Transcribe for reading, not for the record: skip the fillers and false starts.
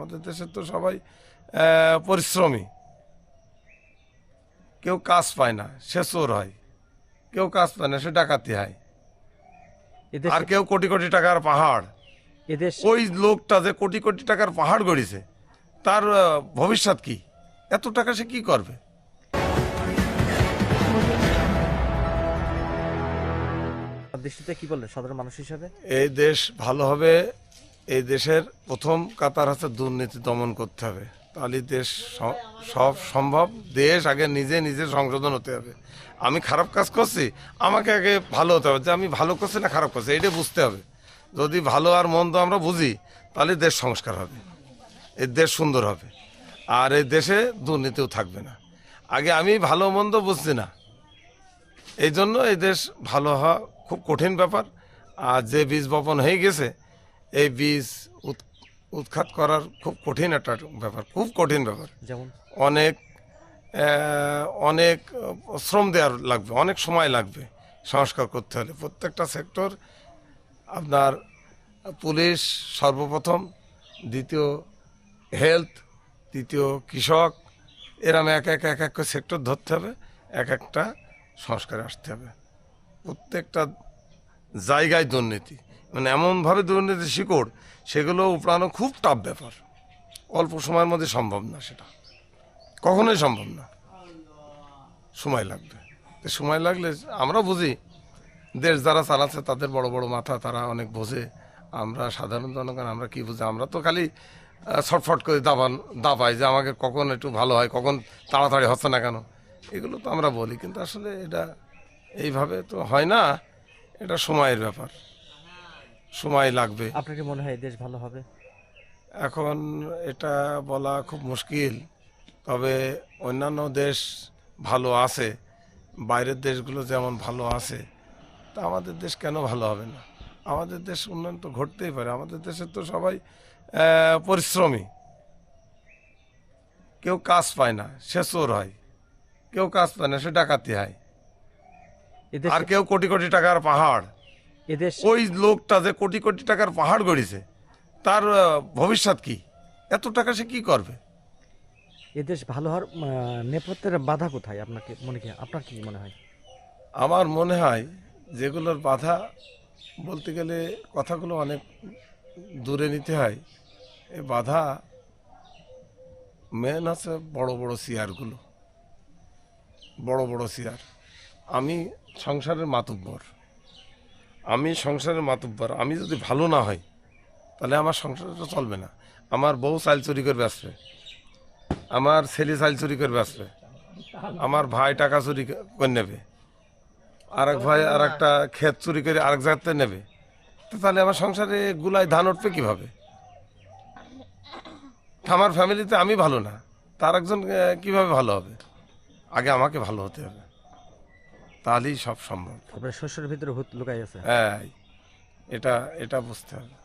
আমাদের দেশে তো সবাই পরিশ্রমী, কেউ কাজ পায় না সে চোর হয়, কেউ কাজ পায় না সে ডাকাতি হয়, আর কেউ কোটি কোটি টাকার পাহাড়। এদেশ ওই লোকটা যে কোটি কোটি টাকার পাহাড় গড়িছে তার ভবিষ্যৎ কি? এত টাকা সে কি করবে? দৃষ্টিতে কি বললেন সাধারণ মানুষ হিসেবে? এই দেশ ভালো হবে, এই দেশের প্রথম কাতার হচ্ছে দুর্নীতি দমন করতে হবে, তাহলে দেশ সব সম্ভব। দেশ আগে নিজে নিজে সংশোধন হতে হবে। আমি খারাপ কাজ করছি, আমাকে আগে ভালো হতে হবে, যে আমি ভালো করছি না খারাপ করছি এটা বুঝতে হবে। যদি ভালো আর মন্দ আমরা বুঝি তাহলে দেশ সংস্কার হবে, এই দেশ সুন্দর হবে, আর এই দেশে দুর্নীতিও থাকবে না। আগে আমি ভালো মন্দ বুঝছি না, এই জন্য এই দেশ ভালো হওয়া খুব কঠিন ব্যাপার। আর যে বীজ বপন হয়ে গেছে এই বীজ উৎখাত করার খুব কঠিন একটা ব্যাপার, খুব কঠিন ব্যাপার। যেমন অনেক অনেক শ্রম দেওয়ার লাগবে, অনেক সময় লাগবে সংস্কার করতে হলে। প্রত্যেকটা সেক্টর, আপনার পুলিশ সর্বপ্রথম, দ্বিতীয় হেলথ, তৃতীয় কৃষক, এরম এক এক এক এক করে সেক্টর ধরতে হবে, এক একটা সংস্কারে আসতে হবে। প্রত্যেকটা জায়গায় দুর্নীতি, মানে এমনভাবে দুর্নীতি শিকড়, সেগুলো উপড়ানো খুব টাফ ব্যাপার, অল্প সময়ের মধ্যে সম্ভব না, সেটা কখনোই সম্ভব না, সময় লাগবে। সময় লাগলে আমরা বুঝি, দেশ যারা চালাচ্ছে তাদের বড় বড় মাথা, তারা অনেক বোঝে। আমরা সাধারণ জনগণ আমরা কি বুঝি? আমরা তো খালি ছটফট করে দাবাই যে আমাকে কখন একটু ভালো হয়, কখন তাড়াতাড়ি হচ্ছে না কেন, এগুলো তো আমরা বলি। কিন্তু আসলে এটা এইভাবে তো হয় না, এটা সময়ের ব্যাপার, সময় লাগবে। আপনার কি মনে হয় দেশ ভালো হবে? এখন এটা বলা খুব মুশকিল, তবে অন্যান্য দেশ ভালো আছে, বাইরের দেশগুলো যেমন ভালো আছে, তা আমাদের দেশ কেন ভালো হবে না? আমাদের দেশ উন্নয়ন তো ঘটতেই পারে। আমাদের দেশে তো সবাই পরিশ্রমী, কেউ কাজ পায় না সে চোর হয়, কেউ কাজ পায় না সে ডাকাতি হয়, এদেশ আর কেউ কোটি কোটি টাকার পাহাড়। এদেশ ওই লোকটা যে কোটি কোটি টাকার পাহাড় গড়িছে তার ভবিষ্যৎ কি? এত টাকা সে কি করবে? এদেশ ভালো হওয়ার নেপথ্যের বাধা কোথায়? আপনার কি মনে হয়? আমার মনে হয় যেগুলোর বাধা বলতে গেলে কথাগুলো অনেক দূরে নিতে হয়। এই বাধা মেন আছে বড় বড় চেয়ারগুলো, বড় বড় চেয়ার। আমি সংসারের মাতুব্বর, আমি যদি ভালো না হই তাহলে আমার সংসারটা চলবে না। আমার বউ চাল চুরি করে বেচবে, আমার ছেলে চাল চুরি করে বেচবে, আমার ভাই টাকা চুরি করে নেবে, আরেক ভাই আর একটা ক্ষেত চুরি করে আরেক জায়গাতে নেবে, তো তাহলে আমার সংসারে গুলায় ধান উঠবে কিভাবে? আমার ফ্যামিলিতে আমি ভালো না, তার একজন কিভাবে ভালো হবে? আগে আমাকে ভালো হতে হবে, তাহলেই সব সম্ভব। আপনার শস্যের ভিতরে ভূত লুকাই আছে। হ্যাঁ, এটা এটা বুঝতে হবে।